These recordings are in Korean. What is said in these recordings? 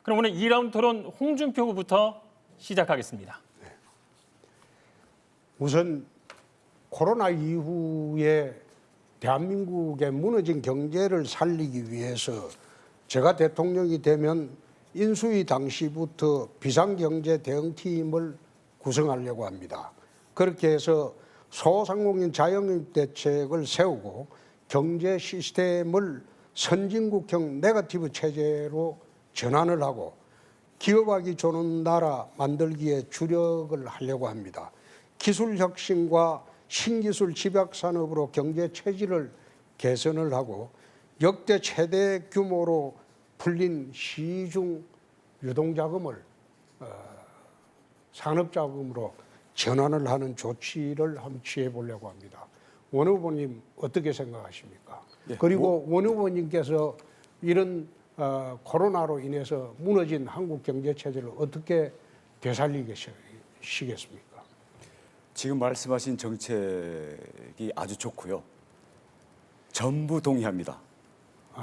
그럼 오늘 2라운드 토론 홍준표 후보부터 시작하겠습니다. 우선 코로나 이후에 대한민국의 무너진 경제를 살리기 위해서 제가 대통령이 되면 인수위 당시부터 비상경제 대응팀을 구성하려고 합니다. 그렇게 해서 소상공인 자영업 대책을 세우고 경제 시스템을 선진국형 네거티브 체제로 전환을 하고 기업하기 좋은 나라 만들기에 주력을 하려고 합니다. 기술 혁신과 신기술 집약산업으로 경제 체질을 개선을 하고 역대 최대 규모로 풀린 시중 유동자금을 산업자금으로 전환을 하는 조치를 한번 취해 보려고 합니다. 원 후보님 어떻게 생각하십니까? 예, 그리고 원 후보님께서 이런 코로나로 인해서 무너진 한국 경제 체제를 어떻게 되살리시겠습니까? 지금 말씀하신 정책이 아주 좋고요. 전부 동의합니다.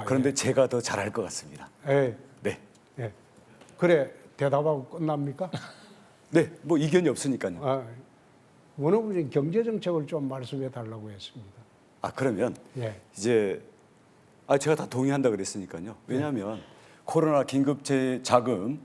그런데 제가 더 잘할 것 같습니다. 예. 네. 예. 그래 대답하고 끝납니까? 네, 뭐 이견이 없으니까요. 원 후보님 경제 정책을 좀 말씀해 달라고 했습니다. 그러면 예. 이제 제가 다 동의한다 그랬으니까요. 왜냐하면 코로나 긴급자금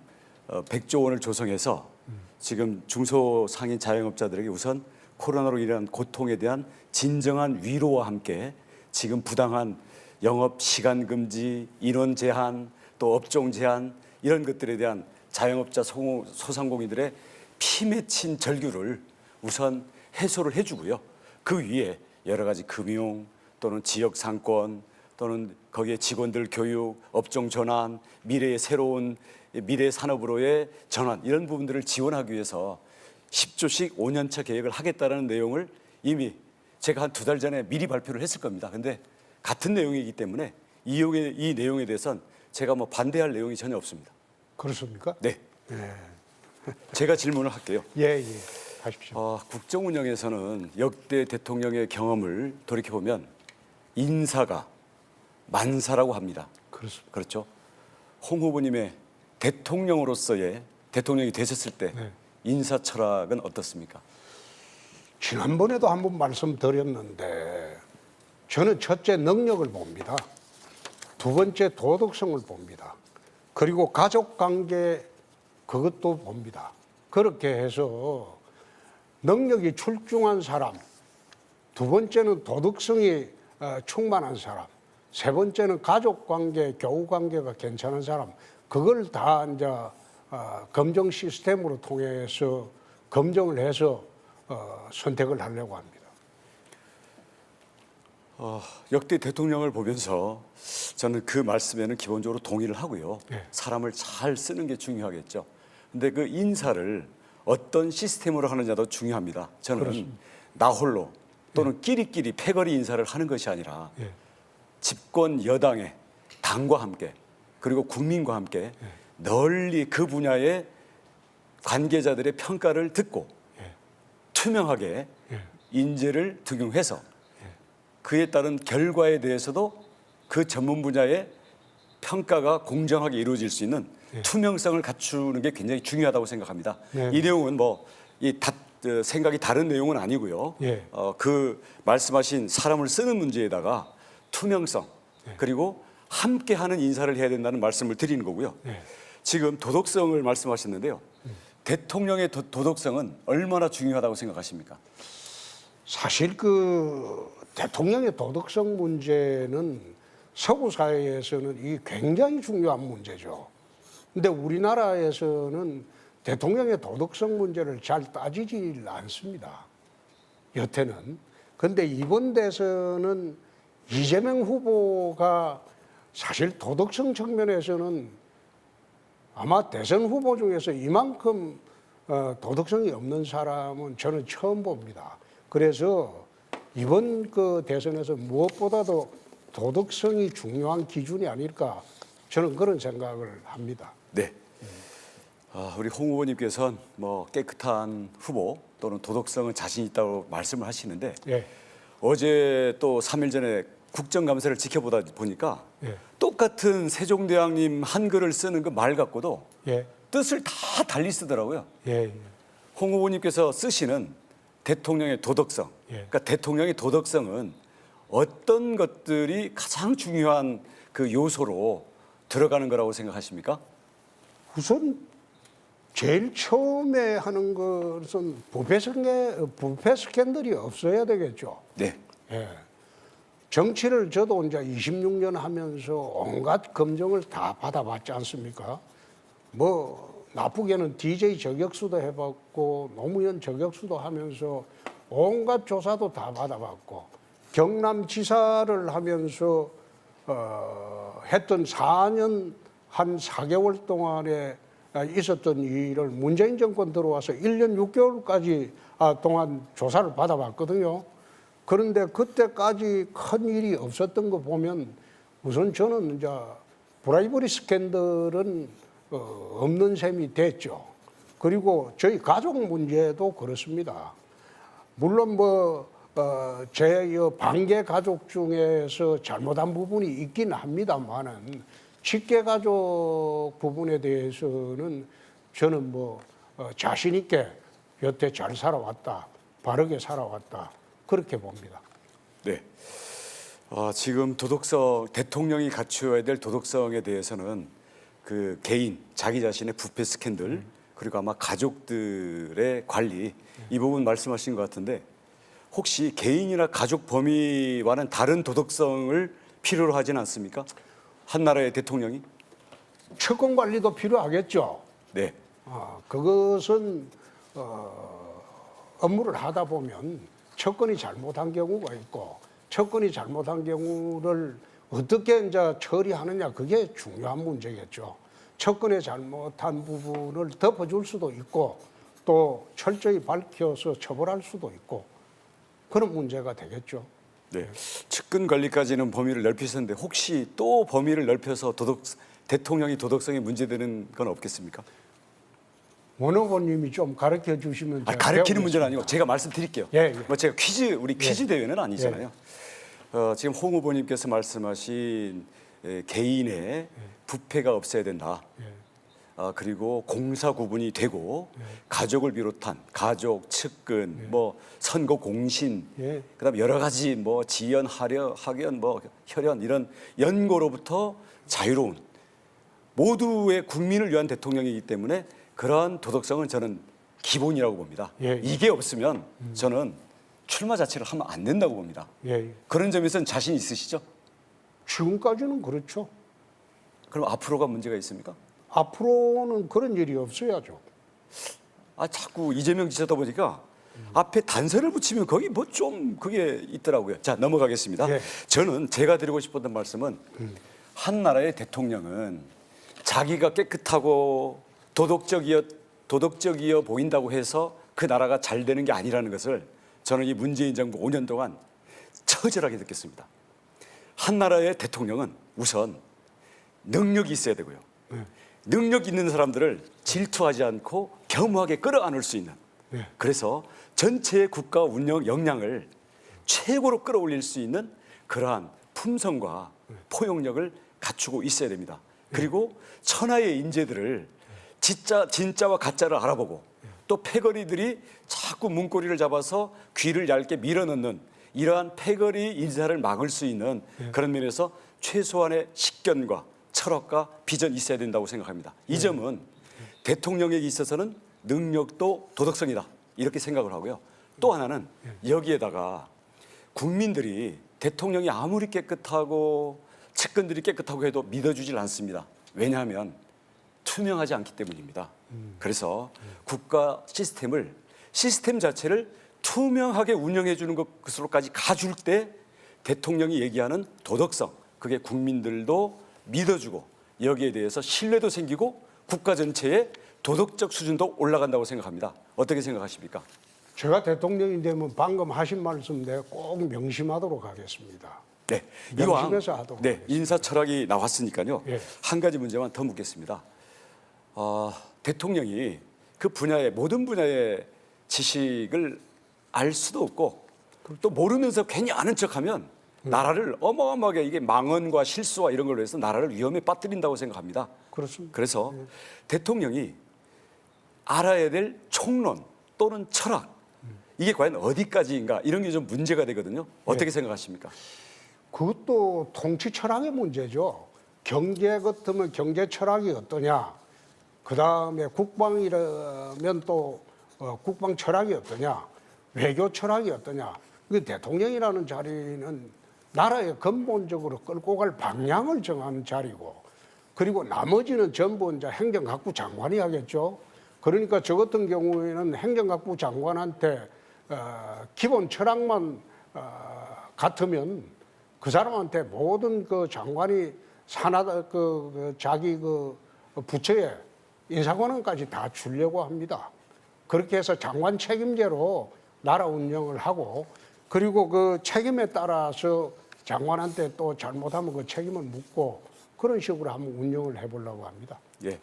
100조 원을 조성해서 지금 중소상인 자영업자들에게 우선 코로나로 인한 고통에 대한 진정한 위로와 함께 지금 부당한 영업 시간 금지, 인원 제한, 또 업종 제한 이런 것들에 대한 자영업자 소상공인들의 피 맺힌 절규를 우선 해소를 해주고요. 그 위에 여러 가지 금융 또는 지역 상권 또는 거기에 직원들 교육, 업종 전환, 미래의 새로운 미래 산업으로의 전환 이런 부분들을 지원하기 위해서 10조씩 5년차 계획을 하겠다는 내용을 이미 제가 한 2달 전에 미리 발표를 했을 겁니다. 근데 같은 내용이기 때문에 이 내용에 대해서는 제가 뭐 반대할 내용이 전혀 없습니다. 그렇습니까? 네. 예. 제가 질문을 할게요. 예, 예. 하십시오. 국정 운영에서는 역대 대통령의 경험을 돌이켜보면 인사가 만사라고 합니다. 그렇습니다. 그렇죠? 홍 후보님의 대통령으로서의 대통령이 되셨을 때 네. 인사 철학은 어떻습니까? 지난번에도 한번 말씀드렸는데 저는 첫째 능력을 봅니다. 두 번째 도덕성을 봅니다. 그리고 가족관계 그것도 봅니다. 그렇게 해서 능력이 출중한 사람, 두 번째는 도덕성이 충만한 사람, 세 번째는 가족관계, 교우관계가 괜찮은 사람, 그걸 다 이제 검정 시스템으로 통해서 검증을 해서 선택을 하려고 합니다. 역대 대통령을 보면서 저는 그 말씀에는 기본적으로 동의를 하고요. 네. 사람을 잘 쓰는 게 중요하겠죠. 근데 그 인사를 어떤 시스템으로 하느냐도 중요합니다. 저는 그렇습니다. 나 홀로 또는 끼리끼리 패거리 인사를 하는 것이 아니라 예. 집권 여당의 당과 함께 그리고 국민과 함께 널리 그 분야의 관계자들의 평가를 듣고 투명하게 인재를 등용해서 그에 따른 결과에 대해서도 그 전문 분야의 평가가 공정하게 이루어질 수 있는 투명성을 갖추는 게 굉장히 중요하다고 생각합니다. 네. 이 내용은 생각이 다른 내용은 아니고요. 예. 그 말씀하신 사람을 쓰는 문제에다가 투명성 그리고 함께하는 인사를 해야 된다는 말씀을 드리는 거고요. 지금 도덕성을 말씀하셨는데요. 대통령의 도덕성은 얼마나 중요하다고 생각하십니까? 사실 그 대통령의 도덕성 문제는 서구 사회에서는 이게 굉장히 중요한 문제죠. 근데 우리나라에서는 대통령의 도덕성 문제를 잘 따지질 않습니다. 여태는. 근데 이번 대선은 이재명 후보가 사실 도덕성 측면에서는 아마 대선 후보 중에서 이만큼 도덕성이 없는 사람은 저는 처음 봅니다. 그래서 이번 그 대선에서 무엇보다도 도덕성이 중요한 기준이 아닐까 저는 그런 생각을 합니다. 네. 우리 홍 후보님께서는 뭐 깨끗한 후보 또는 도덕성은 자신 있다고 말씀을 하시는데 예. 어제 또 3일 전에 국정감사를 지켜보다 보니까 예. 또 똑같은 세종대왕님 한글을 쓰는 그 말 갖고도 예, 뜻을 다 달리 쓰더라고요. 예, 홍 후보님께서 쓰시는 대통령의 도덕성, 예. 그러니까 대통령의 도덕성은 어떤 것들이 가장 중요한 그 요소로 들어가는 거라고 생각하십니까? 우선 제일 처음에 하는 것은 부패 스캔들이 없어야 되겠죠. 네. 예. 정치를 저도 이제 26년 하면서 온갖 검증을 다 받아봤지 않습니까? 뭐 나쁘게는 DJ 저격수도 해봤고 노무현 저격수도 하면서 온갖 조사도 다 받아봤고 경남지사를 하면서 했던 4년 한 4개월 동안에 있었던 일을 문재인 정권 들어와서 1년 6개월까지 동안 조사를 받아봤거든요. 그런데 그때까지 큰 일이 없었던 거 보면 우선 저는 이제 브라이버리 스캔들은 없는 셈이 됐죠. 그리고 저희 가족 문제도 그렇습니다. 물론 제 반개 가족 중에서 잘못한 부분이 있긴 합니다만은 직계 가족 부분에 대해서는 저는 자신 있게 여태 잘 살아왔다, 바르게 살아왔다 그렇게 봅니다. 네. 지금 도덕성, 대통령이 갖추어야 될 도덕성에 대해서는 그 개인, 자기 자신의 부패 스캔들, 그리고 아마 가족들의 관리, 이 부분 말씀하신 것 같은데 혹시 개인이나 가족 범위와는 다른 도덕성을 필요로 하진 않습니까? 한 나라의 대통령이? 채권 관리도 필요하겠죠. 네. 그것은 업무를 하다 보면 채권이 잘못한 경우가 있고 채권이 잘못한 경우를 어떻게 이제 처리하느냐 그게 중요한 문제겠죠. 채권의 잘못한 부분을 덮어줄 수도 있고 또 철저히 밝혀서 처벌할 수도 있고 그런 문제가 되겠죠. 네. 측근 관리까지는 범위를 넓히셨는데 혹시 또 범위를 넓혀서 대통령이 도덕성에 문제되는 건 없겠습니까? 원 후보님이 좀 가르쳐 주시면 제가 가르치는 문제는 배우겠습니다. 아니고 제가 말씀드릴게요. 예, 예. 제가 우리 퀴즈 대회는 아니잖아요. 지금 홍 후보님께서 말씀하신 개인의 부패가 없어야 된다. 그리고 공사 구분이 되고 가족을 비롯한 가족, 측근, 선거 공신, 예. 그다음 여러 가지 지연, 학연, 혈연 이런 연고로부터 자유로운 모두의 국민을 위한 대통령이기 때문에 그러한 도덕성은 저는 기본이라고 봅니다. 예. 이게 없으면 저는 출마 자체를 하면 안 된다고 봅니다. 예. 그런 점에서는 자신 있으시죠? 지금까지는 그렇죠. 그럼 앞으로가 문제가 있습니까? 앞으로는 그런 일이 없어야죠. 자꾸 이재명 지사다 보니까 앞에 단서를 붙이면 거기 그게 있더라고요. 자, 넘어가겠습니다. 예. 저는 제가 드리고 싶었던 말씀은 한 나라의 대통령은 자기가 깨끗하고 도덕적이어 보인다고 해서 그 나라가 잘 되는 게 아니라는 것을 저는 이 문재인 정부 5년 동안 처절하게 느꼈습니다. 한 나라의 대통령은 우선 능력이 있어야 되고요. 능력 있는 사람들을 질투하지 않고 겸허하게 끌어안을 수 있는 그래서 전체의 국가 운영 역량을 최고로 끌어올릴 수 있는 그러한 품성과 포용력을 갖추고 있어야 됩니다. 그리고 천하의 인재들을 진짜와 가짜를 알아보고 또 패거리들이 자꾸 문고리를 잡아서 귀를 얇게 밀어넣는 이러한 패거리 인사를 막을 수 있는 그런 면에서 최소한의 식견과 철학과 비전이 있어야 된다고 생각합니다. 이 점은 대통령에게 있어서는 능력도 도덕성이다 이렇게 생각을 하고요. 또 하나는 여기에다가 국민들이 대통령이 아무리 깨끗하고 측근들이 깨끗하고 해도 믿어주질 않습니다. 왜냐하면 투명하지 않기 때문입니다. 그래서 국가 시스템 자체를 투명하게 운영해 주는 것으로까지 가줄 때 대통령이 얘기하는 도덕성 그게 국민들도 믿어주고 여기에 대해서 신뢰도 생기고 국가 전체의 도덕적 수준도 올라간다고 생각합니다. 어떻게 생각하십니까? 제가 대통령이 되면 방금 하신 말씀 내가 꼭 명심하도록 하겠습니다. 네, 이왕 명심해서 하도록 하겠습니다. 인사 철학이 나왔으니까요. 예. 한 가지 문제만 더 묻겠습니다. 대통령이 그 분야의 모든 분야의 지식을 알 수도 없고 또 모르면서 괜히 아는 척하면 나라를 어마어마하게 이게 망언과 실수와 이런 걸로 해서 나라를 위험에 빠뜨린다고 생각합니다. 그렇습니다. 그래서 대통령이 알아야 될 총론 또는 철학 이게 과연 어디까지인가 이런 게 좀 문제가 되거든요. 어떻게 생각하십니까? 그것도 통치 철학의 문제죠. 경제 같으면 경제 철학이 어떠냐. 그 다음에 국방이라면 또 국방 철학이 어떠냐. 외교 철학이 어떠냐. 그 대통령이라는 자리는 나라의 근본적으로 끌고 갈 방향을 정하는 자리고, 그리고 나머지는 전부 이제 행정각부 장관이 하겠죠. 그러니까 저 같은 경우에는 행정각부 장관한테 기본 철학만 같으면 그 사람한테 모든 그 장관이 자기 그 부처에 인사권한까지 다 주려고 합니다. 그렇게 해서 장관 책임제로 나라 운영을 하고, 그리고 그 책임에 따라서 장관한테 또 잘못하면 그 책임을 묻고 그런 식으로 한번 운영을 해보려고 합니다. 예,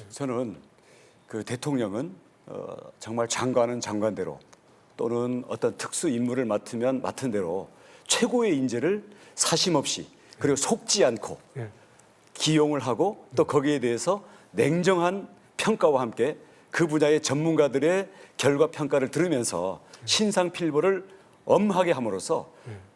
저는 그 대통령은 정말 장관은 장관대로 또는 어떤 특수 임무를 맡으면 맡은 대로 최고의 인재를 사심 없이 그리고 속지 않고 예. 기용을 하고 또 거기에 대해서 냉정한 평가와 함께 그 분야의 전문가들의 결과 평가를 들으면서 신상필보를 엄하게 함으로써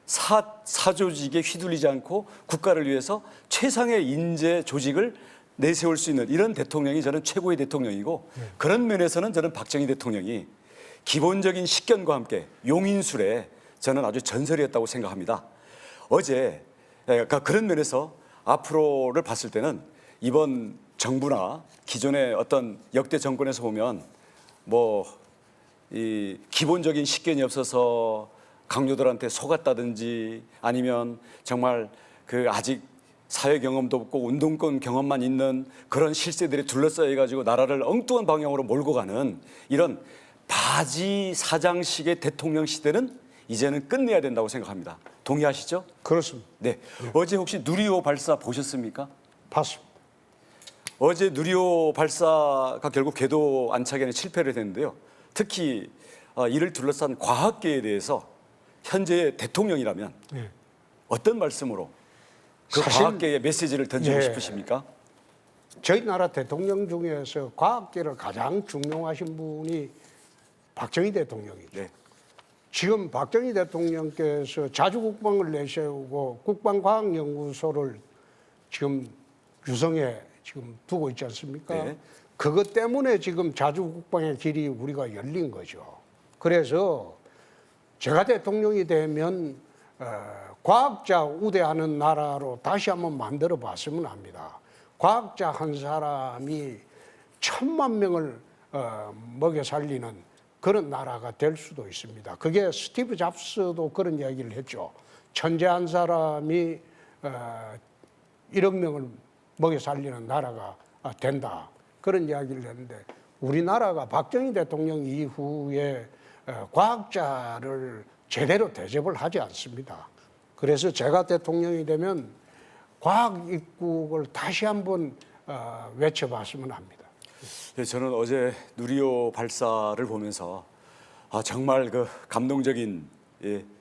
사조직에 휘둘리지 않고 국가를 위해서 최상의 인재 조직을 내세울 수 있는 이런 대통령이 저는 최고의 대통령이고, 그런 면에서는 저는 박정희 대통령이 기본적인 식견과 함께 용인술에 저는 아주 전설이었다고 생각합니다. 어제 그러니까 그런 면에서 앞으로를 봤을 때는 이번 정부나 기존의 어떤 역대 정권에서 보면 뭐 이 기본적인 식견이 없어서 강요들한테 속았다든지 아니면 정말 그 아직 사회 경험도 없고 운동권 경험만 있는 그런 실세들이 둘러싸여 가지고 나라를 엉뚱한 방향으로 몰고 가는 이런 바지 사장식의 대통령 시대는 이제는 끝내야 된다고 생각합니다. 동의하시죠? 그렇습니다. 네. 어제 혹시 누리호 발사 보셨습니까? 봤습니다. 어제 누리호 발사가 결국 궤도 안착에는 실패를 했는데요. 특히 이를 둘러싼 과학계에 대해서 현재 대통령이라면 네. 어떤 말씀으로 그 사실- 과학계에 메시지를 던지고 네. 싶으십니까? 저희 나라 대통령 중에서 과학계를 가장 중용하신 분이 박정희 대통령이죠. 네. 지금 박정희 대통령께서 자주국방을 내세우고 국방과학연구소를 지금 유성에 지금 두고 있지 않습니까? 네. 그것 때문에 지금 자주국방의 길이 우리가 열린 거죠. 그래서 제가 대통령이 되면 과학자 우대하는 나라로 다시 한번 만들어 봤으면 합니다. 과학자 한 사람이 1000만 명을 먹여 살리는 그런 나라가 될 수도 있습니다. 그게 스티브 잡스도 그런 이야기를 했죠. 천재 한 사람이 1억 명을 먹여 살리는 나라가 된다. 그런 이야기를 했는데, 우리나라가 박정희 대통령 이후에 과학자를 제대로 대접을 하지 않습니다. 그래서 제가 대통령이 되면 과학 입국을 다시 한번 외쳐봤으면 합니다. 네, 저는 어제 누리호 발사를 보면서 정말 그 감동적인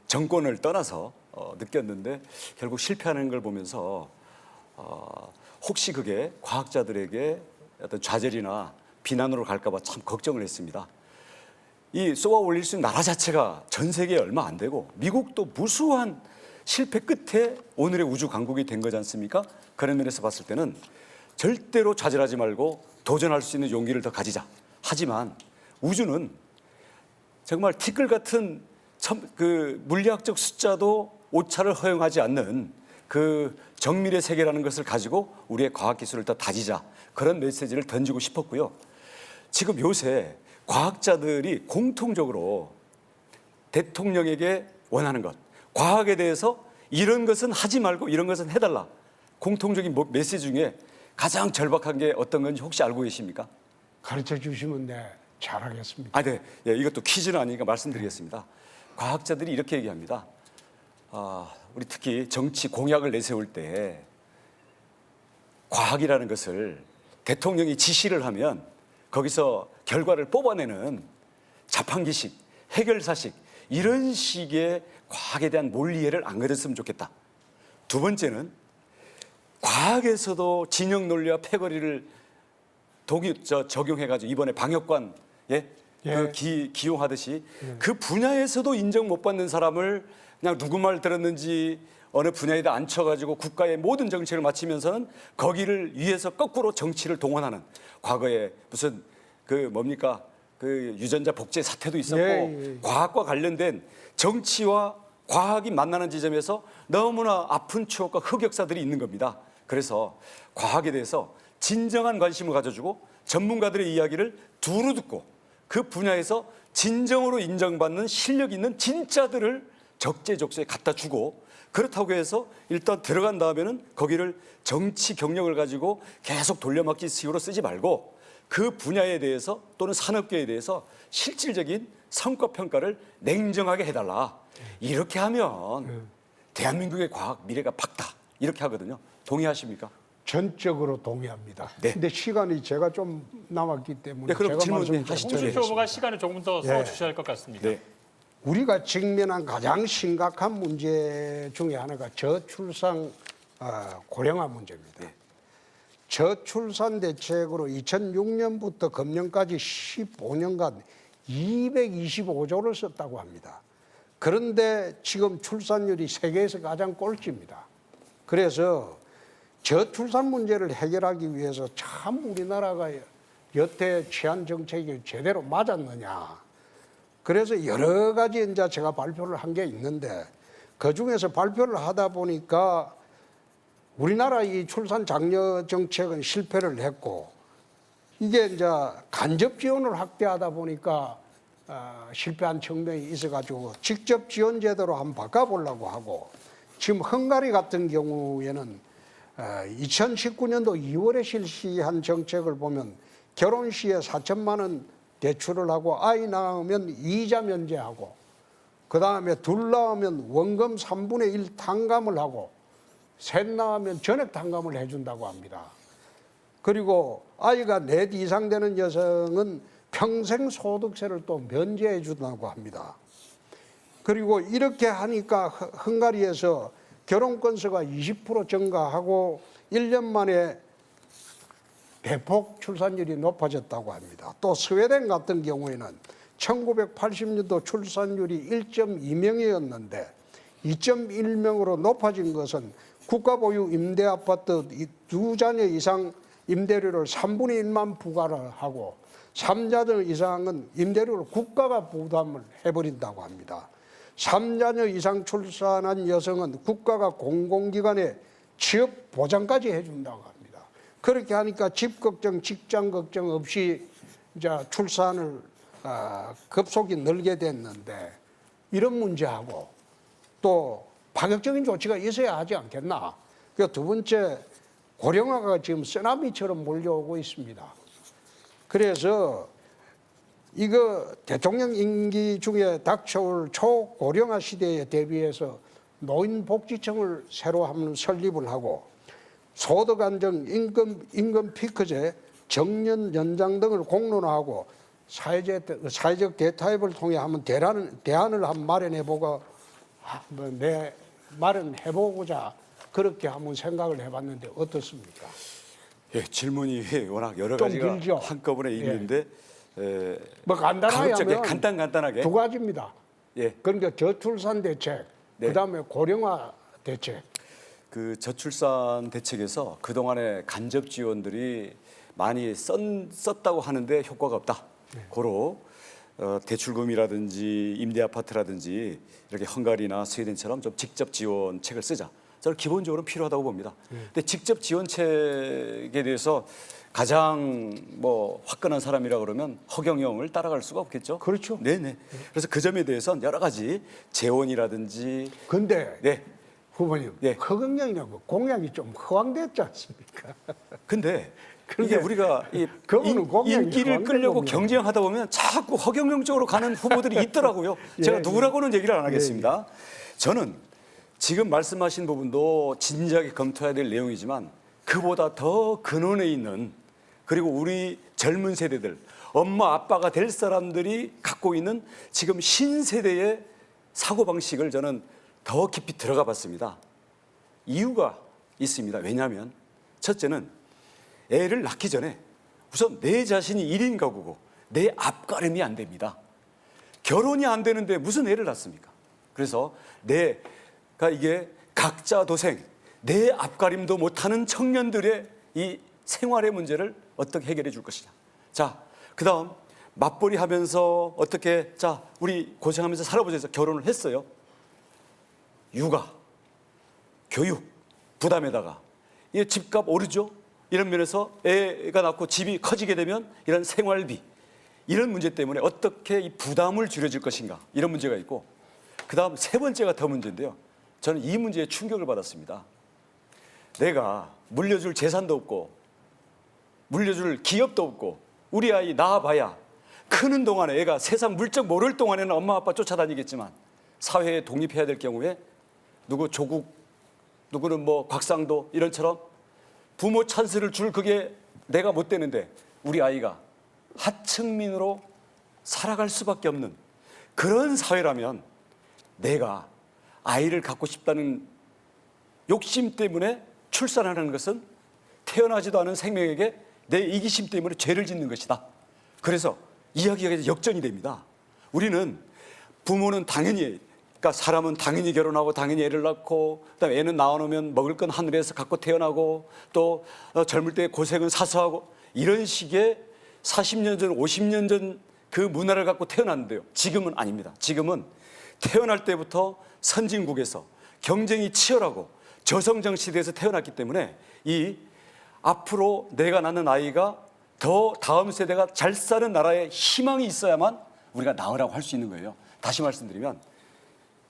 정권을 떠나서 느꼈는데, 결국 실패하는 걸 보면서 혹시 그게 과학자들에게 어떤 좌절이나 비난으로 갈까 봐 참 걱정을 했습니다. 이 쏘아 올릴 수 있는 나라 자체가 전 세계에 얼마 안 되고 미국도 무수한 실패 끝에 오늘의 우주 강국이 된 거지 않습니까? 그런 면에서 봤을 때는 절대로 좌절하지 말고 도전할 수 있는 용기를 더 가지자. 하지만 우주는 정말 티끌 같은 그 물리학적 숫자도 오차를 허용하지 않는 그 정밀의 세계라는 것을 가지고 우리의 과학기술을 더 다지자. 그런 메시지를 던지고 싶었고요. 지금 요새 과학자들이 공통적으로 대통령에게 원하는 것, 과학에 대해서 이런 것은 하지 말고 이런 것은 해달라. 공통적인 메시지 중에 가장 절박한 게 어떤 건지 혹시 알고 계십니까? 가르쳐 주시면 잘하겠습니다. 네. 예, 이것도 퀴즈는 아니니까 말씀드리겠습니다. 과학자들이 이렇게 얘기합니다. 우리 특히 정치 공약을 내세울 때 과학이라는 것을 대통령이 지시를 하면 거기서 결과를 뽑아내는 자판기식, 해결사식 이런 식의 과학에 대한 논리해를 안 가졌으면 좋겠다. 두 번째는 과학에서도 진영 논리와 패거리를 적용해가지고 이번에 방역관 기용하듯이 그 분야에서도 인정 못 받는 사람을 그냥 누구 말 들었는지 어느 분야에다 앉혀가지고 국가의 모든 정책을 마치면서는 거기를 위해서 거꾸로 정치를 동원하는 과거에 무슨 그 유전자 복제 사태도 있었고 과학과 관련된 정치와 과학이 만나는 지점에서 너무나 아픈 추억과 흑역사들이 있는 겁니다. 그래서 과학에 대해서 진정한 관심을 가져주고 전문가들의 이야기를 두루 듣고 그 분야에서 진정으로 인정받는 실력 있는 진짜들을 적재적소에 갖다 주고 그렇다고 해서 일단 들어간 다음에는 거기를 정치 경력을 가지고 계속 돌려막기 식으로 쓰지 말고 그 분야에 대해서 또는 산업계에 대해서 실질적인 성과 평가를 냉정하게 해달라. 이렇게 하면 대한민국의 과학 미래가 밝다. 이렇게 하거든요. 동의하십니까? 전적으로 동의합니다. 네. 근데 시간이 제가 좀 남았기 때문에 네, 그럼 제가 질문 말씀 하시죠. 홍준표 후보가 시간을 조금 더 써주셔야 할 것 같습니다. 네. 우리가 직면한 가장 심각한 문제 중에 하나가 저출산 고령화 문제입니다. 네. 저출산 대책으로 2006년부터 금년까지 15년간 225조를 썼다고 합니다. 그런데 지금 출산율이 세계에서 가장 꼴찌입니다. 그래서 저출산 문제를 해결하기 위해서 참 우리나라가 여태 취한 정책이 제대로 맞았느냐. 그래서 여러 가지 이제 제가 발표를 한 게 있는데 그 중에서 발표를 하다 보니까 우리나라 이 출산 장려 정책은 실패를 했고 이게 이제 간접 지원을 확대하다 보니까 실패한 측면이 있어가지고 직접 지원 제도로 한번 바꿔보려고 하고 지금 헝가리 같은 경우에는 2019년도 2월에 실시한 정책을 보면 결혼 시에 4천만 원 대출을 하고 아이 낳으면 이자 면제하고 그다음에 둘 낳으면 원금 3분의 1 탕감을 하고 셋 낳으면 전액 탕감을 해준다고 합니다. 그리고 아이가 넷 이상 되는 여성은 평생 소득세를 또 면제해 준다고 합니다. 그리고 이렇게 하니까 헝가리에서 결혼 건수가 20% 증가하고 1년 만에 대폭 출산율이 높아졌다고 합니다. 또 스웨덴 같은 경우에는 1980년도 출산율이 1.2명이었는데 2.1명으로 높아진 것은 국가보유 임대아파트 2자녀 이상 임대료를 3분의 1만 부과를 하고 3자녀 이상은 임대료를 국가가 부담을 해버린다고 합니다. 3자녀 이상 출산한 여성은 국가가 공공기관에 취업 보장까지 해준다고 합니다. 그렇게 하니까 집 걱정, 직장 걱정 없이 이제 출산을 급속히 늘게 됐는데 이런 문제하고 또 파격적인 조치가 있어야 하지 않겠나. 두 번째, 고령화가 지금 쓰나미처럼 몰려오고 있습니다. 그래서 이거 대통령 임기 중에 닥쳐올 초고령화 시대에 대비해서 노인복지청을 새로 한번 설립을 하고 소득 안정, 임금 피크제, 정년 연장 등을 공론화하고 사회적 대타협을 통해 한번 대안을 한번 마련해보고 마련해보고자 그렇게 한번 생각을 해봤는데 어떻습니까? 예, 질문이 워낙 여러 좀 가지가 길죠? 한꺼번에 있는데 뭐 간단하게 하면 간단하게 두 가지입니다. 예. 그러니까 저출산 대책, 네. 그다음에 고령화 대책. 그 저출산 대책에서 그동안의 간접 지원들이 많이 썼다고 하는데 효과가 없다. 고로 대출금이라든지 임대 아파트라든지 이렇게 헝가리나 스웨덴처럼 좀 직접 지원책을 쓰자. 저는 기본적으로 필요하다고 봅니다. 근데 직접 지원책에 대해서 가장 화끈한 사람이라 그러면 허경영을 따라갈 수가 없겠죠. 그렇죠. 네네. 그래서 그 점에 대해서는 여러 가지 재원이라든지. 근데 네. 후보님, 네. 허경영이라고 공약이 좀 허황됐지 않습니까? 근데 그런데 이게 우리가 그거는 공약이 인기를 허황된 끌려고 겁니다. 경쟁하다 보면 자꾸 허경영 쪽으로 가는 후보들이 있더라고요. 제가 예, 누구라고는 얘기를 안 하겠습니다. 저는 지금 말씀하신 부분도 진지하게 검토해야 될 내용이지만 그보다 더 근원에 있는 그리고 우리 젊은 세대들, 엄마 아빠가 될 사람들이 갖고 있는 지금 신세대의 사고방식을 저는 더 깊이 들어가 봤습니다. 이유가 있습니다. 왜냐하면 첫째는 애를 낳기 전에 우선 내 자신이 1인 가구고 내 앞가림이 안 됩니다. 결혼이 안 되는데 무슨 애를 낳습니까? 그래서 내가 이게 각자 도생, 내 앞가림도 못하는 청년들의 이 생활의 문제를 어떻게 해결해 줄 것이냐. 자, 그 다음 맞벌이 하면서 어떻게, 자, 우리 고생하면서 살아보자 해서 결혼을 했어요. 육아, 교육, 부담에다가 이 집값 오르죠. 이런 면에서 애가 낳고 집이 커지게 되면 이런 생활비, 이런 문제 때문에 어떻게 이 부담을 줄여줄 것인가, 이런 문제가 있고, 그 다음 세 번째가 더 문제인데요. 저는 이 문제에 충격을 받았습니다. 내가 물려줄 재산도 없고 물려줄 기업도 없고 우리 아이 낳아봐야 크는 동안에 애가 세상 물정 모를 동안에는 엄마 아빠 쫓아다니겠지만 사회에 독립해야 될 경우에 누구 조국, 누구는 뭐 곽상도 이런처럼 부모 찬스를 줄 그게 내가 못 되는데 우리 아이가 하층민으로 살아갈 수밖에 없는 그런 사회라면 내가 아이를 갖고 싶다는 욕심 때문에 출산하는 것은 태어나지도 않은 생명에게 내 이기심 때문에 죄를 짓는 것이다. 그래서 이야기가 역전이 됩니다. 우리는 부모는 당연히, 그러니까 사람은 당연히 결혼하고 당연히 애를 낳고 그다음에 애는 낳아놓으면 먹을 건 하늘에서 갖고 태어나고 또 젊을 때 고생은 사서하고 이런 식의 40년 전, 50년 전 그 문화를 갖고 태어났는데요. 지금은 아닙니다. 지금은 태어날 때부터 선진국에서 경쟁이 치열하고 저성장 시대에서 태어났기 때문에 이 앞으로 내가 낳는 아이가 더 다음 세대가 잘 사는 나라에 희망이 있어야만 우리가 낳으라고 할 수 있는 거예요. 다시 말씀드리면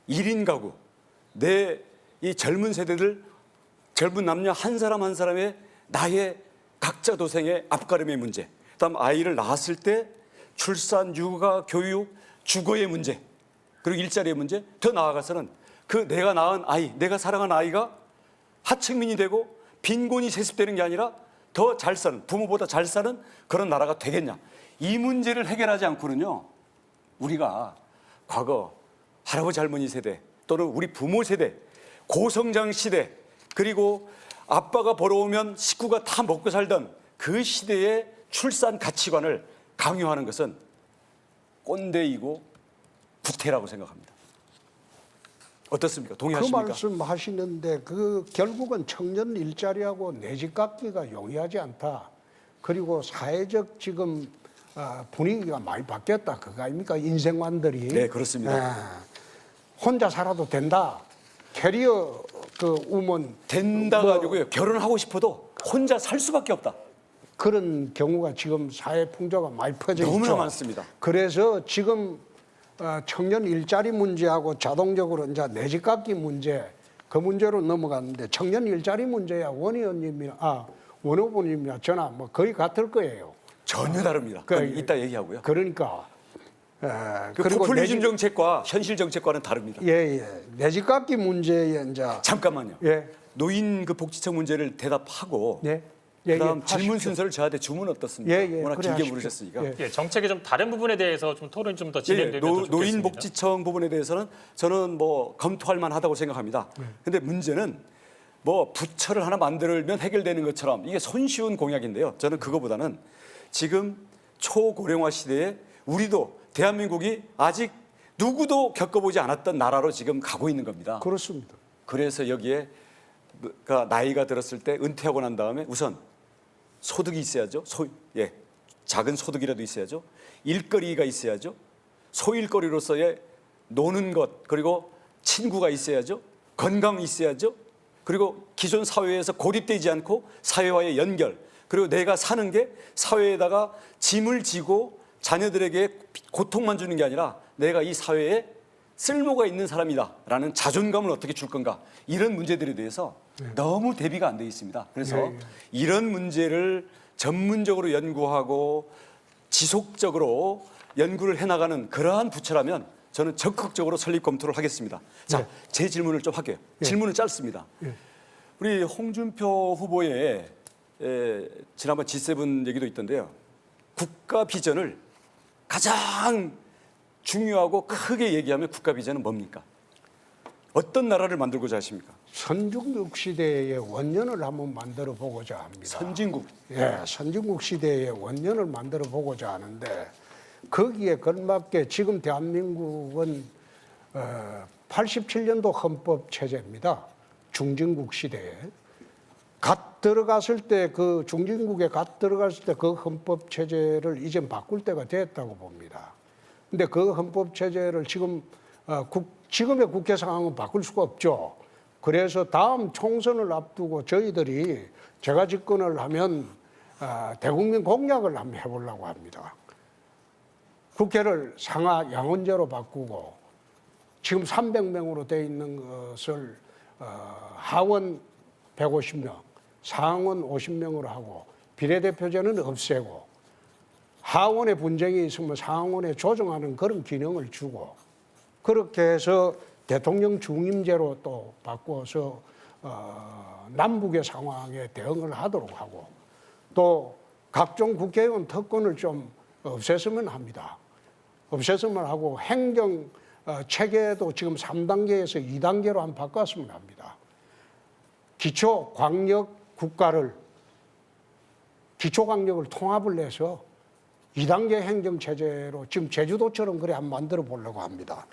1인 가구, 내 이 젊은 세대들, 젊은 남녀 한 사람 한 사람의 나의 각자 도생의 앞가림의 문제, 그다음 아이를 낳았을 때 출산, 육아, 교육, 주거의 문제, 그리고 일자리의 문제, 더 나아가서는 그 내가 낳은 아이, 내가 사랑한 아이가 하층민이 되고 빈곤이 세습되는 게 아니라 더 잘 사는, 부모보다 잘 사는 그런 나라가 되겠냐. 이 문제를 해결하지 않고는요, 우리가 과거 할아버지 할머니 세대 또는 우리 부모 세대, 고성장 시대, 그리고 아빠가 벌어오면 식구가 다 먹고 살던 그 시대의 출산 가치관을 강요하는 것은 꼰대이고 구태라고 생각합니다. 어떻습니까? 동의하십니까? 그 말씀 하시는데 그 결국은 청년 일자리하고 내 집 갖기가 용이하지 않다. 그리고 사회적 지금 분위기가 많이 바뀌었다. 그거 아닙니까? 인생관들이. 네, 그렇습니다. 혼자 살아도 된다. 캐리어 그 우먼 된다 가지고요. 결혼하고 싶어도 혼자 살 수밖에 없다. 그런 경우가 지금 사회 풍조가 많이 퍼져 있죠. 너무나 많습니다. 그래서 지금 청년 일자리 문제하고 자동적으로 이제 내 집 갖기 문제, 그 문제로 넘어갔는데 청년 일자리 문제야 원 의원님이나 원 후보님이나 저나 뭐 거의 같을 거예요. 전혀 다릅니다. 이따 얘기하고요. 그러니까 그 포퓰리즘 정책과 현실 정책과는 다릅니다. 예. 내 집 갖기 문제에 이제 잠깐만요. 예. 노인 그 복지청 문제를 대답하고 예. 그다음 하십시오. 질문 순서를 저한테 주면 어떻습니까? 워낙 그래 길게 하십시오. 물으셨으니까. 예. 예, 정책의 좀 다른 부분에 대해서 좀 토론이 좀 더 진행되면 더 좋겠습니다. 노인 복지청 부분에 대해서는 저는 뭐 검토할 만하다고 생각합니다. 그런데 문제는 뭐 부처를 하나 만들면 해결되는 것처럼 이게 손쉬운 공약인데요. 저는 그거보다는 지금 초고령화 시대에 우리도 대한민국이 아직 누구도 겪어보지 않았던 나라로 지금 가고 있는 겁니다. 그렇습니다. 그래서 여기에 그러니까 나이가 들었을 때 은퇴하고 난 다음에 우선 소득이 있어야죠. 작은 소득이라도 있어야죠. 일거리가 있어야죠. 소일거리로서의 노는 것, 그리고 친구가 있어야죠. 건강이 있어야죠. 그리고 기존 사회에서 고립되지 않고 사회와의 연결, 그리고 내가 사는 게 사회에다가 짐을 지고 자녀들에게 고통만 주는 게 아니라 내가 이 사회에 쓸모가 있는 사람이다라는 자존감을 어떻게 줄 건가, 이런 문제들에 대해서 너무 대비가 안 돼 있습니다. 그래서 이런 문제를 전문적으로 연구하고 지속적으로 연구를 해나가는 그러한 부처라면 저는 적극적으로 설립 검토를 하겠습니다. 자, 제 질문을 좀 할게요. 질문은 짧습니다. 우리 홍준표 후보의 지난번 G7 얘기도 있던데요. 국가 비전을 가장 중요하고 크게 얘기하면 국가 비전은 뭡니까? 어떤 나라를 만들고자 하십니까? 선진국 시대의 원년을 한번 만들어 보고자 합니다. 선진국. 예, 선진국 시대의 원년을 만들어 보고자 하는데 거기에 걸맞게 지금 대한민국은 87년도 헌법 체제입니다. 중진국 시대에 갓 들어갔을 때 그 중진국에 갓 들어갔을 때 그 헌법 체제를 이제 바꿀 때가 됐다고 봅니다. 근데 그 헌법 체제를 지금의 국회 상황은 바꿀 수가 없죠. 그래서 다음 총선을 앞두고 저희들이 제가 집권을 하면 대국민 공약을 한번 해보려고 합니다. 국회를 상하 양원제로 바꾸고 지금 300명으로 되어 있는 것을 하원 150명, 상원 50명으로 하고 비례대표제는 없애고 하원에 분쟁이 있으면 상원에 조정하는 그런 기능을 주고 그렇게 해서 대통령 중임제로 또 바꿔서 남북의 상황에 대응을 하도록 하고 또 각종 국회의원 특권을 좀 없앴으면 합니다. 없앴으면 하고 행정 체계도 지금 3단계에서 2단계로 한번 바꿨으면 합니다. 기초 광역 국가를 기초광역을 통합을 해서 2단계 행정체제로 지금 제주도처럼 그래 한번 만들어 보려고 합니다.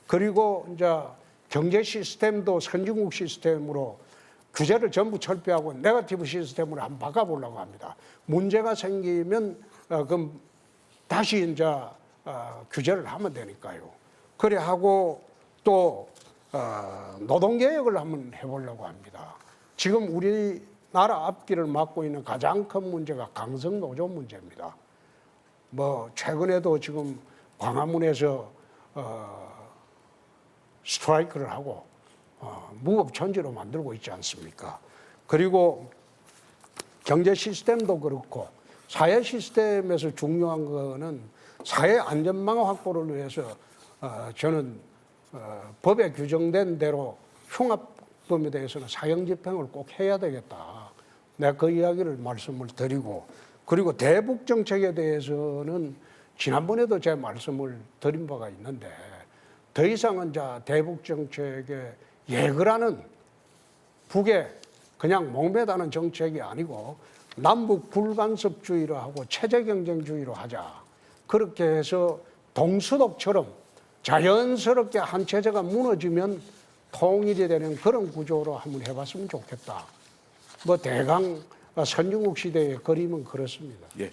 그리고 이제 경제 시스템도 선진국 시스템으로 규제를 전부 철폐하고 네거티브 시스템으로 한번 바꿔보려고 합니다. 문제가 생기면 그럼 다시 이제 규제를 하면 되니까요. 그래 하고 또 노동개혁을 한번 해보려고 합니다. 지금 우리나라 앞길을 막고 있는 가장 큰 문제가 강성노조 문제입니다. 뭐 최근에도 지금 광화문에서 스트라이크를 하고 무법천지로 만들고 있지 않습니까? 그리고 경제 시스템도 그렇고 사회 시스템에서 중요한 거는 사회 안전망 확보를 위해서 저는 법에 규정된 대로 흉악범에 대해서는 사형 집행을 꼭 해야 되겠다. 내가 그 이야기를 말씀을 드리고 그리고 대북 정책에 대해서는 지난번에도 제가 말씀을 드린 바가 있는데 더 이상은 대북 정책에 예그라는 북에 그냥 목매다는 정책이 아니고 남북 불간섭주의로 하고 체제 경쟁주의로 하자. 그렇게 해서 동수독처럼 자연스럽게 한 체제가 무너지면 통일이 되는 그런 구조로 한번 해봤으면 좋겠다. 뭐 대강 선진국 시대의 그림은 그렇습니다. 예.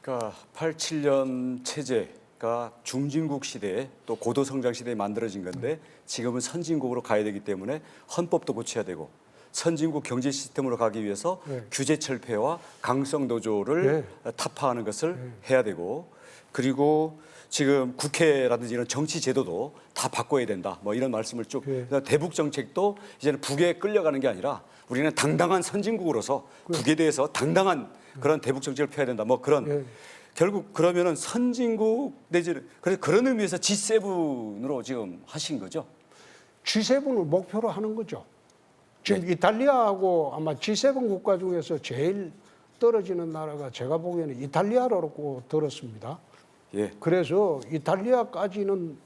그러니까 87년 체제가 중진국 시대에 또 고도성장 시대에 만들어진 건데 지금은 선진국으로 가야 되기 때문에 헌법도 고쳐야 되고 선진국 경제 시스템으로 가기 위해서 규제 철폐와 강성 노조를 타파하는 것을 해야 되고 그리고 지금 국회라든지 이런 정치 제도도 다 바꿔야 된다. 뭐 이런 말씀을 쭉 대북 정책도 이제는 북에 끌려가는 게 아니라 우리는 당당한 선진국으로서 북에 대해서 당당한 그런 대북 정책을 펴야 된다. 뭐 그런 결국 그러면은 선진국 내지는 그래서 그런 의미에서 G7으로 지금 하신 거죠? G7을 목표로 하는 거죠. 지금 이탈리아하고 아마 G7 국가 중에서 제일 떨어지는 나라가 제가 보기에는 이탈리아라고 들었습니다. 예. 그래서 이탈리아까지는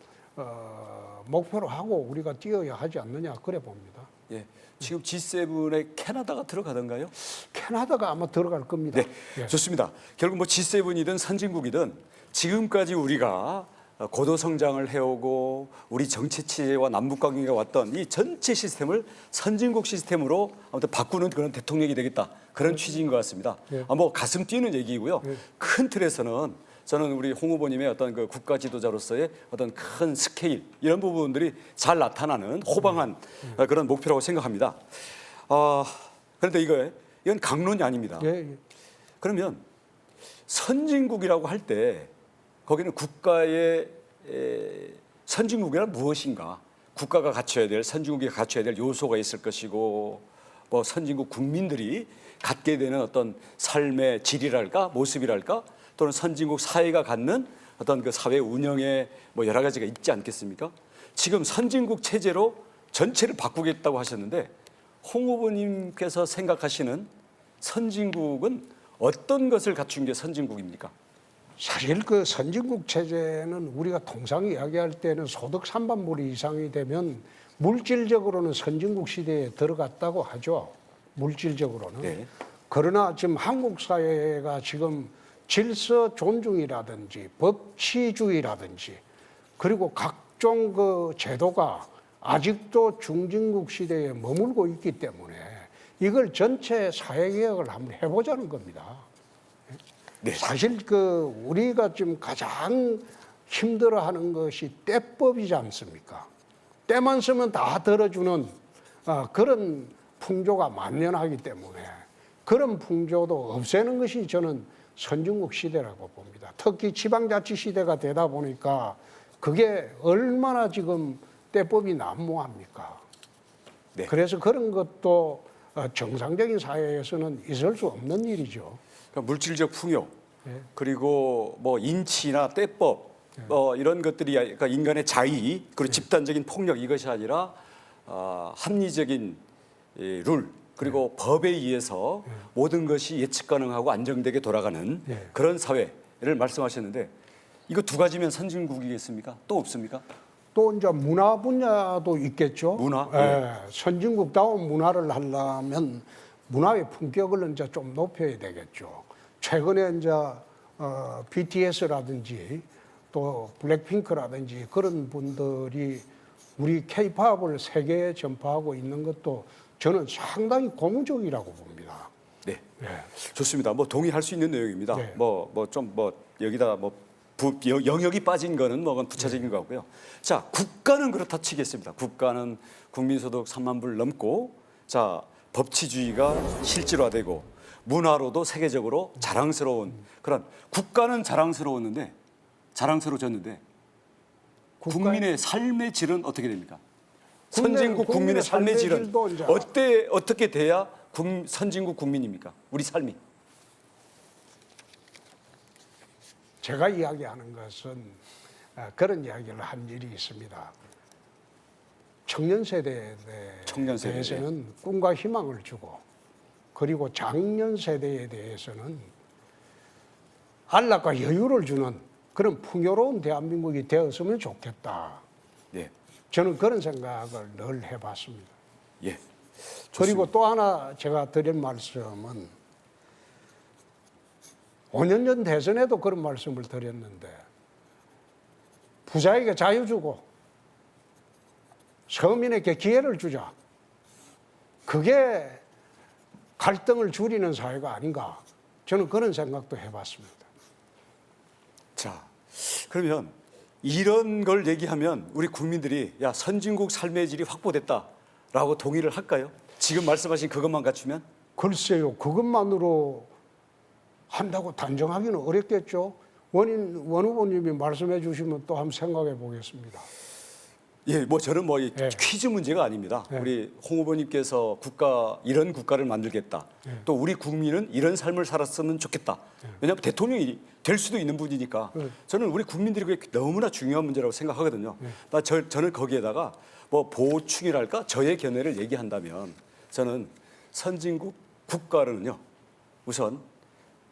목표로 하고 우리가 뛰어야 하지 않느냐 그래 봅니다. 예. 지금 G7에 캐나다가 들어가던가요? 캐나다가 아마 들어갈 겁니다. 네, 좋습니다. 결국 뭐 G7이든 선진국이든 지금까지 우리가 고도 성장을 해오고 우리 정치 체제와 남북 관계가 왔던 이 전체 시스템을 선진국 시스템으로 아무튼 바꾸는 그런 대통령이 되겠다 그런 취지인 것 같습니다. 뭐 가슴 뛰는 얘기고요. 큰 틀에서는 저는 우리 홍 후보님의 어떤 그 국가 지도자로서의 어떤 큰 스케일 이런 부분들이 잘 나타나는 호방한 그런 목표라고 생각합니다. 그런데 이건 강론이 아닙니다. 그러면 선진국이라고 할 때 거기는 국가의 선진국이란 무엇인가? 국가가 갖춰야 될 선진국이 갖춰야 될 요소가 있을 것이고 뭐 선진국 국민들이 갖게 되는 어떤 삶의 질이랄까 모습이랄까 또는 선진국 사회가 갖는 어떤 그 사회 운영의 뭐 여러 가지가 있지 않겠습니까? 지금 선진국 체제로 전체를 바꾸겠다고 하셨는데 홍 후보님께서 생각하시는 선진국은 어떤 것을 갖춘 게 선진국입니까? 사실 그 선진국 체제는 우리가 통상 이야기할 때는 소득 3반불 이상이 되면 물질적으로는 선진국 시대에 들어갔다고 하죠. 물질적으로는. 네. 그러나 지금 한국 사회가 지금 질서 존중이라든지 법치주의라든지 그리고 각종 그 제도가 아직도 중진국 시대에 머물고 있기 때문에 이걸 전체 사회개혁을 한번 해보자는 겁니다. 네. 사실 그 우리가 지금 가장 힘들어하는 것이 때법이지 않습니까? 때만 쓰면 다 들어주는 그런 풍조가 만연하기 때문에 그런 풍조도 없애는 것이 저는 선진국 시대라고 봅니다. 특히 지방자치 시대가 되다 보니까 그게 얼마나 지금 때법이 난무합니까? 네. 그래서 그런 것도 정상적인 사회에서는 있을 수 없는 일이죠. 그러니까 물질적 풍요, 네. 그리고 뭐 인치나 때법, 이런 것들이 그러니까 인간의 자의, 그리고 집단적인 폭력 이것이 아니라 합리적인 룰, 그리고 법에 의해서 모든 것이 예측 가능하고 안정되게 돌아가는 네. 그런 사회를 말씀하셨는데 이거 두 가지면 선진국이겠습니까? 또 없습니까? 또 이제 문화 분야도 있겠죠. 문화? 예, 선진국다운 문화를 하려면 문화의 품격을 이제 좀 높여야 되겠죠. 최근에 이제 BTS라든지 또 블랙핑크라든지 그런 분들이 우리 K-팝을 세계에 전파하고 있는 것도 저는 상당히 고무적이라고 봅니다. 네, 예. 좋습니다. 뭐 동의할 수 있는 내용입니다. 네. 여기다 영역이 빠진 거는 뭐 그건 부차적인 거고요. 자, 국가는 그렇다 치겠습니다. 국가는 국민소득 3만 불 넘고, 자, 법치주의가 실질화되고 문화로도 세계적으로 자랑스러운 그런 국가는 자랑스러워졌는데 국민의 삶의 질은 어떻게 됩니까? 선진국 국민의 삶의 질은 어떻게 돼야 선진국 국민입니까? 우리 삶이. 제가 이야기하는 것은 그런 이야기를 한 일이 있습니다. 청년 세대에 대해서는 꿈과 희망을 주고 그리고 장년 세대에 대해서는 안락과 여유를 주는 그런 풍요로운 대한민국이 되었으면 좋겠다. 예. 저는 그런 생각을 늘 해봤습니다. 예. 그리고 또 하나 제가 드릴 말씀은 5년 전 대선에도 그런 말씀을 드렸는데 부자에게 자유 주고 서민에게 기회를 주자. 그게 갈등을 줄이는 사회가 아닌가. 저는 그런 생각도 해봤습니다. 자, 그러면 이런 걸 얘기하면 우리 국민들이 야, 선진국 삶의 질이 확보됐다라고 동의를 할까요? 지금 말씀하신 그것만 갖추면? 글쎄요. 그것만으로 한다고 단정하기는 어렵겠죠. 원 후보님이 말씀해 주시면 또 한번 생각해 보겠습니다. 예, 뭐 저는 퀴즈 문제가 아닙니다. 네. 우리 홍 후보님께서 이런 국가를 만들겠다. 또 우리 국민은 이런 삶을 살았으면 좋겠다. 왜냐하면 대통령이 될 수도 있는 분이니까 저는 우리 국민들이 그게 너무나 중요한 문제라고 생각하거든요. 저는 거기에다가 뭐 보충이랄까 저의 견해를 얘기한다면 저는 선진국 국가는요 우선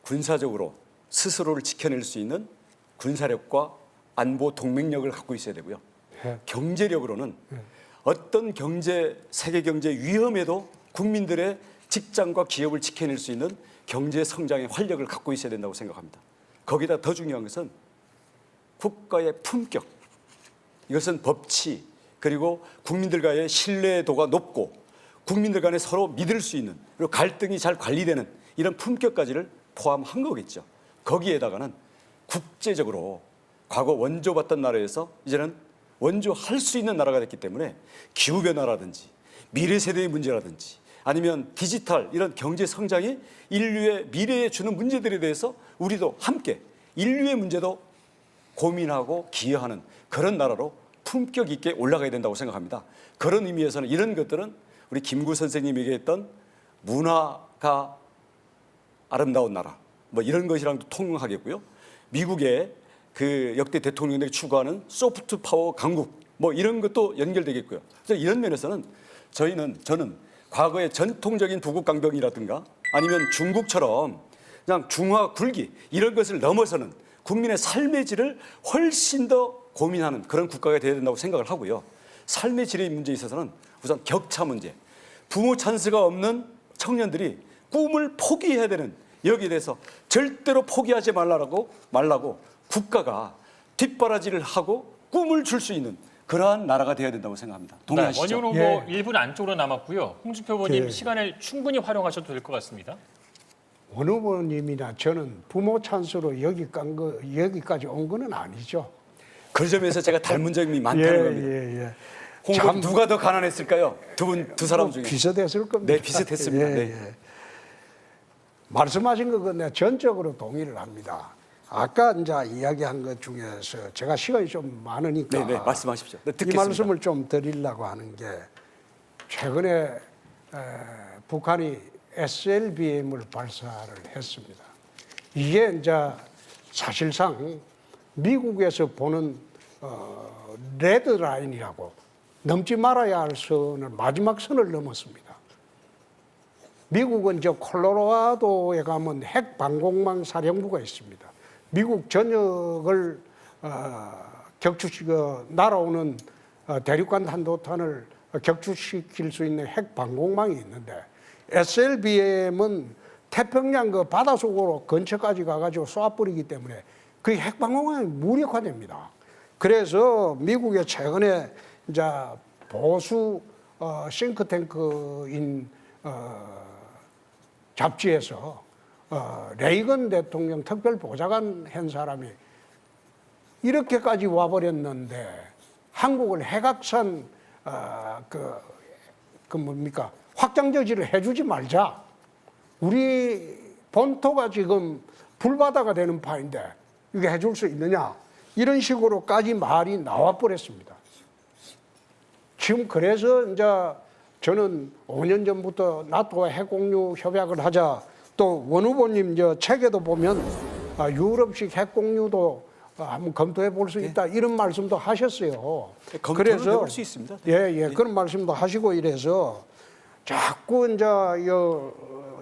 군사적으로 스스로를 지켜낼 수 있는 군사력과 안보 동맹력을 갖고 있어야 되고요. 경제력으로는 어떤 세계 경제 위험에도 국민들의 직장과 기업을 지켜낼 수 있는 경제 성장의 활력을 갖고 있어야 된다고 생각합니다. 거기다 더 중요한 것은 국가의 품격. 이것은 법치 그리고 국민들과의 신뢰도가 높고 국민들 간에 서로 믿을 수 있는 그리고 갈등이 잘 관리되는 이런 품격까지를 포함한 거겠죠. 거기에다가는 국제적으로 과거 원조받던 나라에서 이제는 원조할 수 있는 나라가 됐기 때문에 기후변화라든지 미래 세대의 문제라든지 아니면 디지털 이런 경제 성장이 인류의 미래에 주는 문제들에 대해서 우리도 함께 인류의 문제도 고민하고 기여하는 그런 나라로 품격 있게 올라가야 된다고 생각합니다. 그런 의미에서는 이런 것들은 우리 김구 선생님이 얘기했던 문화가 아름다운 나라 뭐 이런 것이랑도 통하겠고요. 미국의 그 역대 대통령들이 추구하는 소프트 파워 강국 뭐 이런 것도 연결되겠고요. 그래서 이런 면에서는 저는 과거의 전통적인 부국 강병이라든가 아니면 중국처럼 그냥 중화 굴기 이런 것을 넘어서는 국민의 삶의 질을 훨씬 더 고민하는 그런 국가가 되어야 된다고 생각을 하고요. 삶의 질의 문제에 있어서는 우선 격차 문제, 부모 찬스가 없는 청년들이 꿈을 포기해야 되는 여기에 대해서 절대로 포기하지 말라고 국가가 뒷바라지를 하고 꿈을 줄 수 있는 그러한 나라가 되어야 된다고 생각합니다. 동의하시죠? 원희룡 후보 예. 1분 안쪽으로 남았고요. 홍준표 후보님 예. 시간을 충분히 활용하셔도 될 것 같습니다. 원 후보님이나 저는 부모 찬스로 여기까지 온 거는 아니죠. 그 점에서 제가 닮은 점이 많다는 겁니다. 예. 홍 후보 누가 더 가난했을까요? 두 사람 중에. 비슷했을 겁니다. 네, 비슷했습니다. 네. 말씀하신 거 내가 전적으로 동의를 합니다. 아까 이제 이야기한 것 중에서 제가 시간이 좀 많으니까 네, 말씀하십시오. 네, 이 듣겠습니다. 말씀을 좀 드리려고 하는 게 최근에 북한이 SLBM을 발사를 했습니다. 이게 이제 사실상 미국에서 보는 레드라인이라고 넘지 말아야 할 선을 마지막 선을 넘었습니다. 미국은 저 콜로라도에 가면 핵 방공망 사령부가 있습니다. 미국 전역을 날아오는 대륙간 탄도탄을 격추시킬 수 있는 핵 방공망이 있는데 SLBM은 태평양 그 바닷속으로 근처까지 가가지고 쏴버리기 때문에 그 핵 방공망이 무력화됩니다. 그래서 미국의 최근에 이제 보수 싱크탱크인 잡지에서 레이건 대통령 특별보좌관 한 사람이 이렇게까지 와버렸는데 한국을 핵확산 확장 저지를 해주지 말자. 우리 본토가 지금 불바다가 되는 파인데 이게 해줄 수 있느냐? 이런 식으로까지 말이 나와버렸습니다. 지금 그래서 이제 저는 5년 전부터 나토와 핵공유 협약을 하자. 또 원 후보님 저 책에도 보면 유럽식 핵공유도 한번 검토해 볼 수 있다 이런 말씀도 하셨어요. 검토를 해볼 수 있습니다. 그런 말씀도 하시고 이래서 자꾸 이제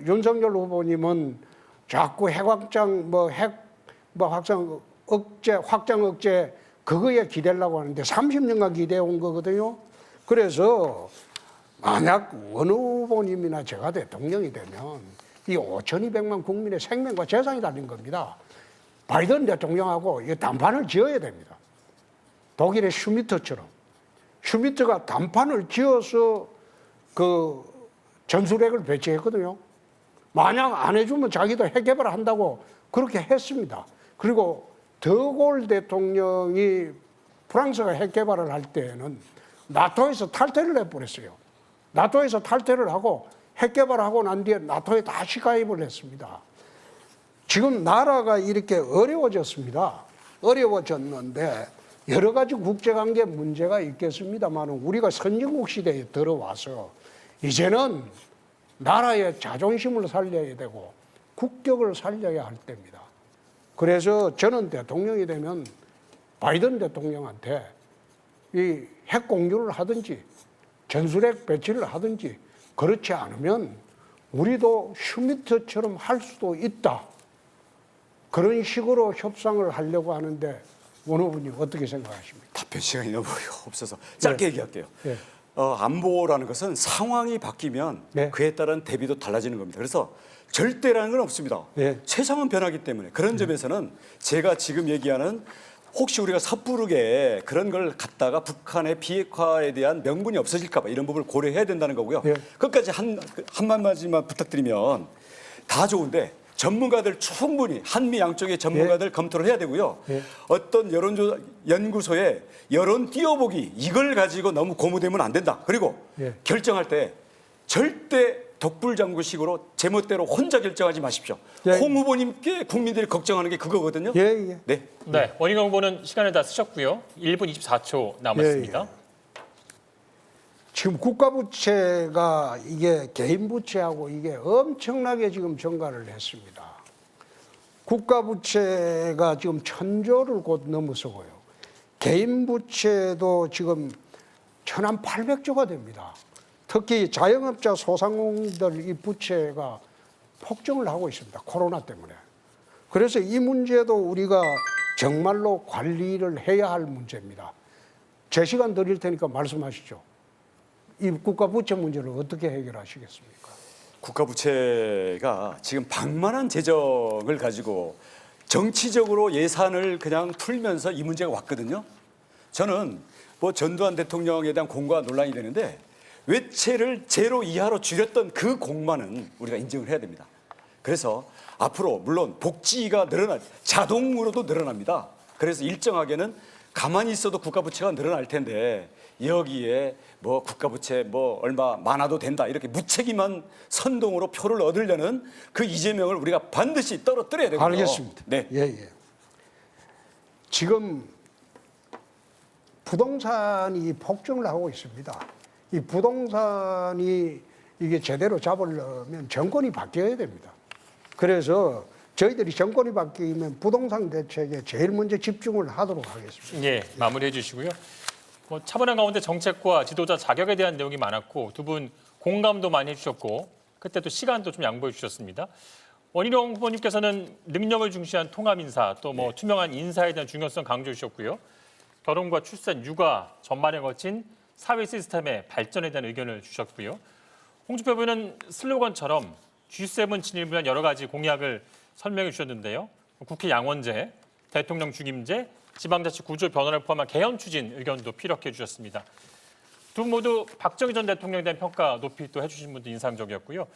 윤석열 후보님은 자꾸 핵확장 확장 억제 그거에 기대려고 하는데 30년간 기대해 온 거거든요. 그래서 만약 원 후보님이나 제가 대통령이 되면 이 5,200만 국민의 생명과 재산이 달린 겁니다. 바이든 대통령하고 이 단판을 지어야 됩니다. 독일의 슈미트처럼. 슈미트가 단판을 지어서 그 전술핵을 배치했거든요. 만약 안 해주면 자기도 핵 개발한다고 그렇게 했습니다. 그리고 드골 대통령이 프랑스가 핵 개발을 할 때에는 나토에서 탈퇴를 해버렸어요. 나토에서 탈퇴를 하고 핵 개발하고 난 뒤에 나토에 다시 가입을 했습니다. 지금 나라가 이렇게 어려워졌습니다. 어려워졌는데 여러 가지 국제관계 문제가 있겠습니다만 우리가 선진국 시대에 들어와서 이제는 나라의 자존심을 살려야 되고 국격을 살려야 할 때입니다. 그래서 저는 대통령이 되면 바이든 대통령한테 이 핵 공유를 하든지 전술핵 배치를 하든지 그렇지 않으면 우리도 슈미트처럼 할 수도 있다. 그런 식으로 협상을 하려고 하는데 원 후보님 어떻게 생각하십니까? 답변 시간이 너무 없어서 짧게 얘기할게요. 네. 안보라는 것은 상황이 바뀌면 네. 그에 따른 대비도 달라지는 겁니다. 그래서 절대라는 건 없습니다. 네. 세상은 변하기 때문에 그런 점에서는 제가 지금 얘기하는 혹시 우리가 섣부르게 그런 걸 갖다가 북한의 비핵화에 대한 명분이 없어질까 봐 이런 부분을 고려해야 된다는 거고요. 네. 끝까지 한마디만 부탁드리면 다 좋은데 전문가들 충분히 한미 양쪽의 전문가들 검토를 해야 되고요. 어떤 연구소에 여론 띄워보기 이걸 가지고 너무 고무되면 안 된다. 그리고 결정할 때 절대 독불장구식으로 제멋대로 혼자 결정하지 마십시오. 홍 후보님께 국민들이 걱정하는 게 그거거든요. 네. 네, 원희룡 후보는 시간을 다 쓰셨고요. 1분 24초 남았습니다. 지금 국가부채가 이게 개인 부채하고 이게 엄청나게 지금 증가를 했습니다. 국가부채가 지금 1,000조를 곧 넘어서고요. 개인 부채도 지금 1,800조가 됩니다. 특히 자영업자 소상공인들 이 부채가 폭증을 하고 있습니다. 코로나 때문에. 그래서 이 문제도 우리가 정말로 관리를 해야 할 문제입니다. 제 시간 드릴 테니까 말씀하시죠. 이 국가 부채 문제를 어떻게 해결하시겠습니까? 국가 부채가 지금 방만한 재정을 가지고 정치적으로 예산을 그냥 풀면서 이 문제가 왔거든요. 저는 뭐 전두환 대통령에 대한 공과 논란이 되는데 외채를 제로 이하로 줄였던 그 공만은 우리가 인정을 해야 됩니다. 그래서 앞으로 물론 복지가 자동으로도 늘어납니다. 그래서 일정하게는 가만히 있어도 국가 부채가 늘어날 텐데 여기에 뭐 국가 부채 뭐 얼마 많아도 된다 이렇게 무책임한 선동으로 표를 얻으려는 그 이재명을 우리가 반드시 떨어뜨려야 되거든요. 알겠습니다. 네. 예. 지금 부동산이 폭증을 하고 있습니다. 이 부동산이 이게 제대로 잡으려면 정권이 바뀌어야 됩니다. 그래서 저희들이 정권이 바뀌면 부동산 대책에 제일 먼저 집중을 하도록 하겠습니다. 예, 마무리해 주시고요. 뭐 차분한 가운데 정책과 지도자 자격에 대한 내용이 많았고 두 분 공감도 많이 해주셨고 그때 또 시간도 좀 양보해 주셨습니다. 원희룡 후보님께서는 능력을 중시한 통합 인사 또 뭐 투명한 인사에 대한 중요성 강조해 주셨고요. 결혼과 출산, 육아 전반에 거친 사회 시스템의 발전에 대한 의견을 주셨고요. 홍준표 후보는 슬로건처럼 G7 진입을 위한 여러 가지 공약을 설명해 주셨는데요. 국회 양원제, 대통령 중임제, 지방자치 구조 변화를 포함한 개헌 추진 의견도 피력해 주셨습니다. 두 분 모두 박정희 전 대통령에 대한 평가 높이 또 해주신 분도 인상적이었고요.